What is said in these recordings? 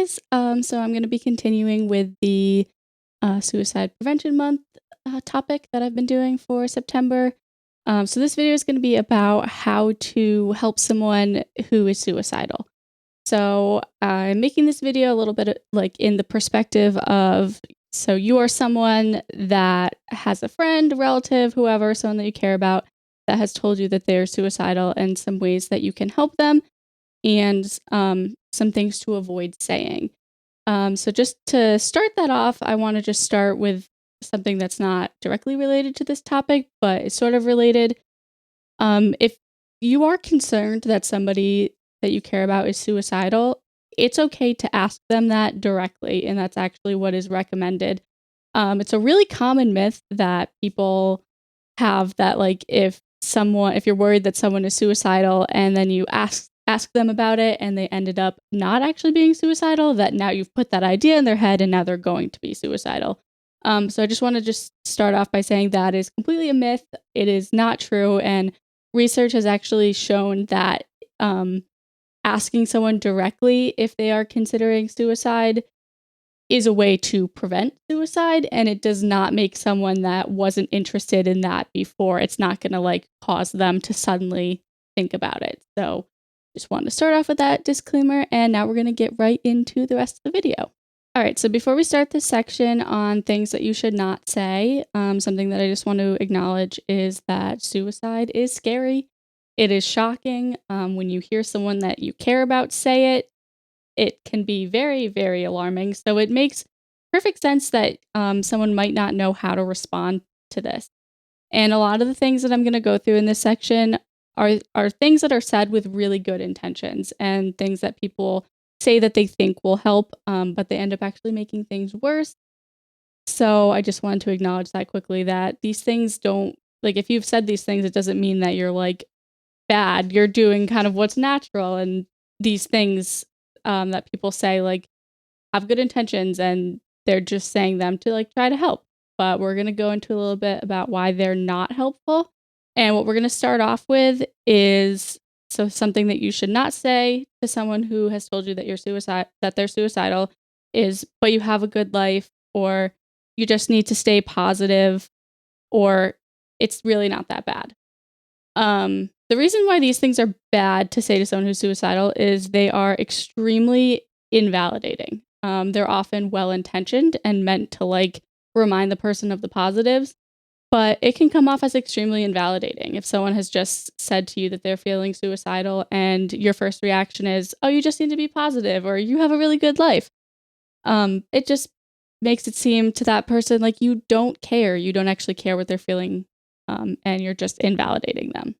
guys. So I'm going to be continuing with the Suicide Prevention Month topic that I've been doing for September. So this video is going to be about how to help someone who is suicidal. So I'm making this video a little bit like in the perspective of, so you are someone that has a friend, relative, whoever, someone that you care about that has told you that they're suicidal, and some ways that you can help them, and some things to avoid saying. So just to start that off, I want to just start with something that's not directly related to this topic, but is sort of related. If you are concerned that somebody that you care about is suicidal, it's okay to ask them that directly, and that's actually what is recommended. It's a really common myth that people have that, like, if you're worried that someone is suicidal and then you ask them about it and they ended up not actually being suicidal, that now you've put that idea in their head and now they're going to be suicidal. So I just want to just start off by saying that is completely a myth. It is not true, and research has actually shown that asking someone directly if they are considering suicide is a way to prevent suicide, and it does not make someone that wasn't interested in that before, it's not going to like cause them to suddenly think about it. So just wanted to start off with that disclaimer, and now we're going to get right into the rest of the video. All right, so before we start this section on things that you should not say, something that I just want to acknowledge is that suicide is scary. It is shocking. When you hear someone that you care about say it, it can be very, very alarming. So it makes perfect sense that someone might not know how to respond to this. And a lot of the things that I'm going to go through in this section are things that are said with really good intentions, and things that people say that they think will help, but they end up actually making things worse. So I just wanted to acknowledge that quickly, that these things don't, like, if you've said these things, it doesn't mean that you're like bad. You're doing kind of what's natural, and these things that people say like have good intentions, and they're just saying them to like try to help. But we're going to go into a little bit about why they're not helpful. And what we're going to start off with is, so something that you should not say to someone who has told you that they're suicidal is, but you have a good life, or you just need to stay positive, or it's really not that bad. The reason why these things are bad to say to someone who's suicidal is they are extremely invalidating. They're often well-intentioned and meant to like remind the person of the positives, but it can come off as extremely invalidating if someone has just said to you that they're feeling suicidal and your first reaction is, oh, you just need to be positive, or you have a really good life. It just makes it seem to that person like you don't care. You don't actually care what they're feeling, and you're just invalidating them.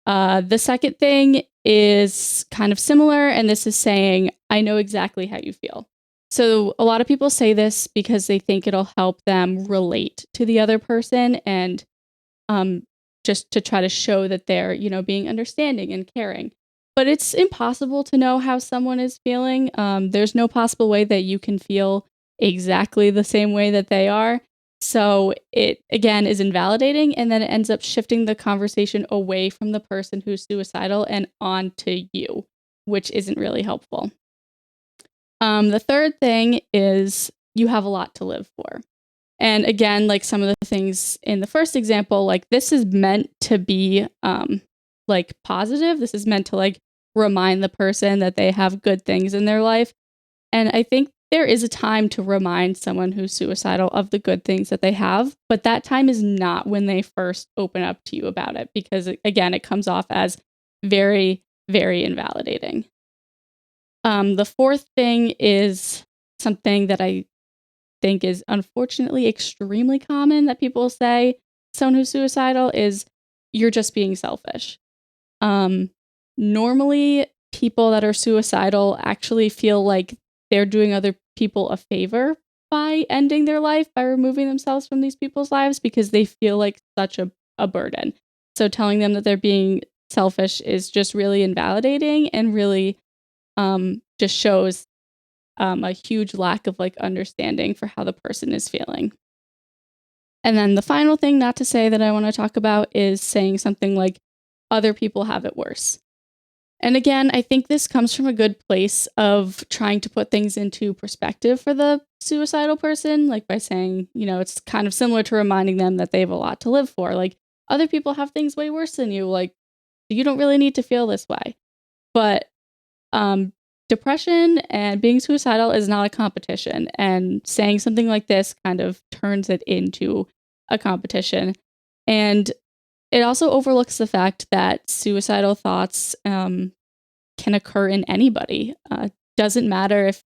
The second thing is kind of similar, and this is saying, I know exactly how you feel. So a lot of people say this because they think it'll help them relate to the other person, and just to try to show that they're, being understanding and caring. But it's impossible to know how someone is feeling. There's no possible way that you can feel exactly the same way that they are. So it, again, is invalidating, and then it ends up shifting the conversation away from the person who's suicidal and onto you, which isn't really helpful. The third thing is you have a lot to live for. And again, like some of the things in the first example, like this is meant to be like positive. This is meant to like remind the person that they have good things in their life. And I think there is a time to remind someone who's suicidal of the good things that they have, but that time is not when they first open up to you about it, because again, it comes off as very, very invalidating. The fourth thing is something that I think is unfortunately extremely common that people say to someone who's suicidal is, you're just being selfish. Normally, people that are suicidal actually feel like they're doing other people a favor by ending their life, by removing themselves from these people's lives, because they feel like such a burden. So telling them that they're being selfish is just really invalidating, and really just shows a huge lack of like understanding for how the person is feeling. And then the final thing not to say that I want to talk about is saying something like, other people have it worse. And again, I think this comes from a good place of trying to put things into perspective for the suicidal person, like by saying, it's kind of similar to reminding them that they have a lot to live for. Like, other people have things way worse than you. Like, you don't really need to feel this way. But depression and being suicidal is not a competition. And saying something like this kind of turns it into a competition. And it also overlooks the fact that suicidal thoughts can occur in anybody. Doesn't matter if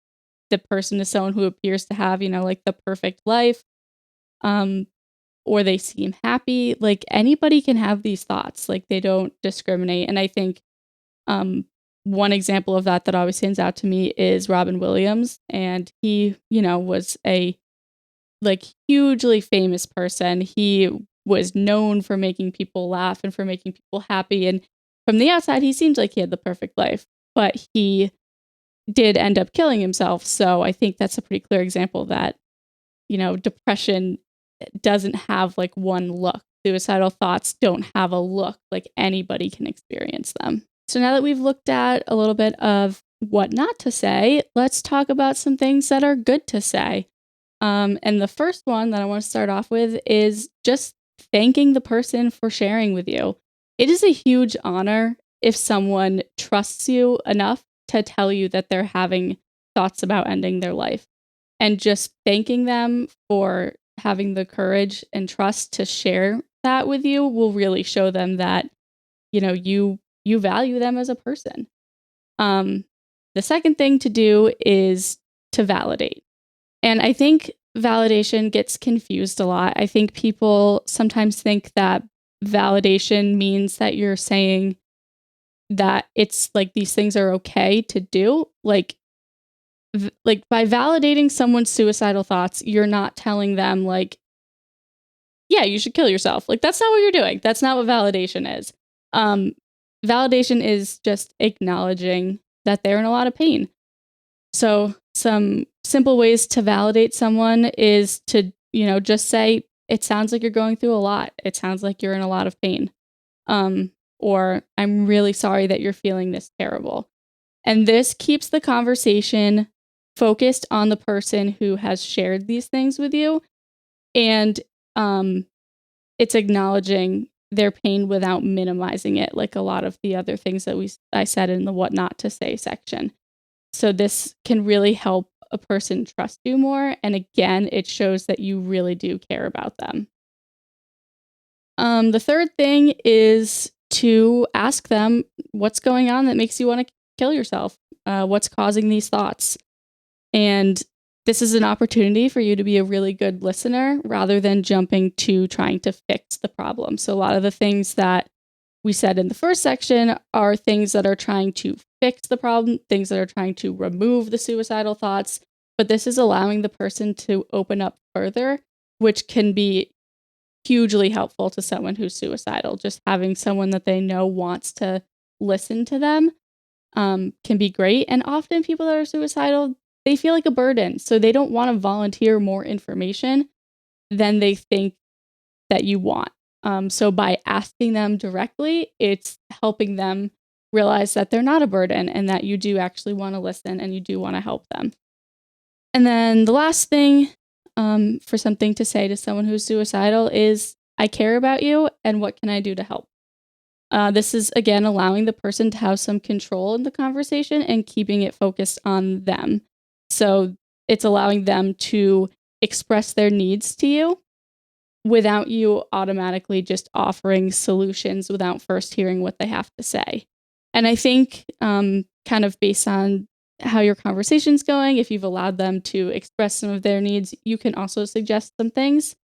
the person is someone who appears to have, like the perfect life, or they seem happy. Like, anybody can have these thoughts. Like, they don't discriminate. And I think one example of that always stands out to me is Robin Williams. And he, was a hugely famous person. He was known for making people laugh and for making people happy. And from the outside, he seems like he had the perfect life, but he did end up killing himself. So I think that's a pretty clear example that, depression doesn't have like one look. Suicidal thoughts don't have a look. Like, anybody can experience them. So now that we've looked at a little bit of what not to say, let's talk about some things that are good to say. And the first one that I want to start off with is just thanking the person for sharing with you. It is a huge honor if someone trusts you enough to tell you that they're having thoughts about ending their life. And just thanking them for having the courage and trust to share that with you will really show them that, you value them as a person. The second thing to do is to validate. And I think validation gets confused a lot. I think people sometimes think that validation means that you're saying that it's like these things are okay to do. Like by validating someone's suicidal thoughts, you're not telling them like, yeah, you should kill yourself. Like, that's not what you're doing. That's not what validation is. Validation is just acknowledging that they're in a lot of pain. So some simple ways to validate someone is to, just say, it sounds like you're going through a lot. It sounds like you're in a lot of pain. Or I'm really sorry that you're feeling this terrible. And this keeps the conversation focused on the person who has shared these things with you. And it's acknowledging their pain without minimizing it, like a lot of the other things that I said in the what not to say section. So this can really help a person trust you more. And again, it shows that you really do care about them. The third thing is to ask them what's going on that makes you want to kill yourself. What's causing these thoughts? And this is an opportunity for you to be a really good listener rather than jumping to trying to fix the problem. So a lot of the things that we said in the first section are things that are trying to fix the problem, things that are trying to remove the suicidal thoughts. But this is allowing the person to open up further, which can be hugely helpful to someone who's suicidal. Just having someone that they know wants to listen to them can be great. And often people that are suicidal, they feel like a burden. So they don't want to volunteer more information than they think that you want. So by asking them directly, it's helping them realize that they're not a burden and that you do actually want to listen and you do want to help them. And then the last thing for something to say to someone who's suicidal is, I care about you and what can I do to help? This is, again, allowing the person to have some control in the conversation and keeping it focused on them. So it's allowing them to express their needs to you without you automatically just offering solutions without first hearing what they have to say. And I think kind of based on how your conversation's going, if you've allowed them to express some of their needs, you can also suggest some things.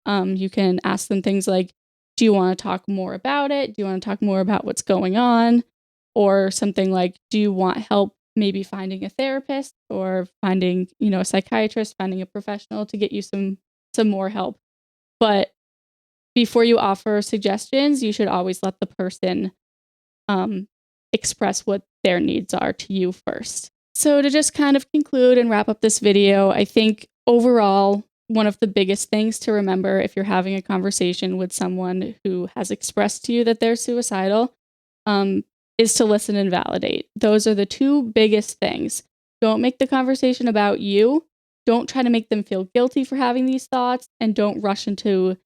You can ask them things like, do you want to talk more about it? Do you want to talk more about what's going on? Or something like, do you want help maybe finding a therapist or finding, a psychiatrist, finding a professional to get you some more help? But before you offer suggestions, you should always let the person express what their needs are to you first. So to just kind of conclude and wrap up this video, I think overall, one of the biggest things to remember if you're having a conversation with someone who has expressed to you that they're suicidal is to listen and validate. Those are the two biggest things. Don't make the conversation about you. Don't try to make them feel guilty for having these thoughts, and don't rush into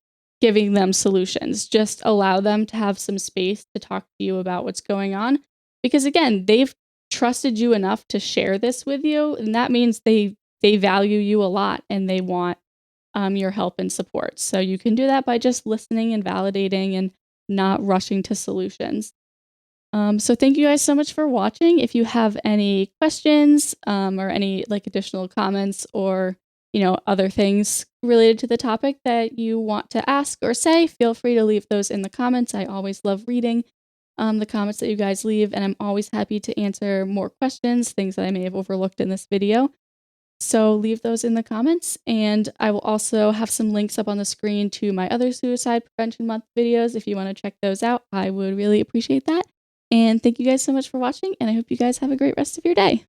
giving them solutions. Just allow them to have some space to talk to you about what's going on. Because again, they've trusted you enough to share this with you, and that means they value you a lot and they want your help and support. So you can do that by just listening and validating and not rushing to solutions. So thank you guys so much for watching. If you have any questions or any like additional comments or other things related to the topic that you want to ask or say, feel free to leave those in the comments. I always love reading the comments that you guys leave, and I'm always happy to answer more questions, things that I may have overlooked in this video. So leave those in the comments, and I will also have some links up on the screen to my other Suicide Prevention Month videos. If you want to check those out, I would really appreciate that. And thank you guys so much for watching, and I hope you guys have a great rest of your day.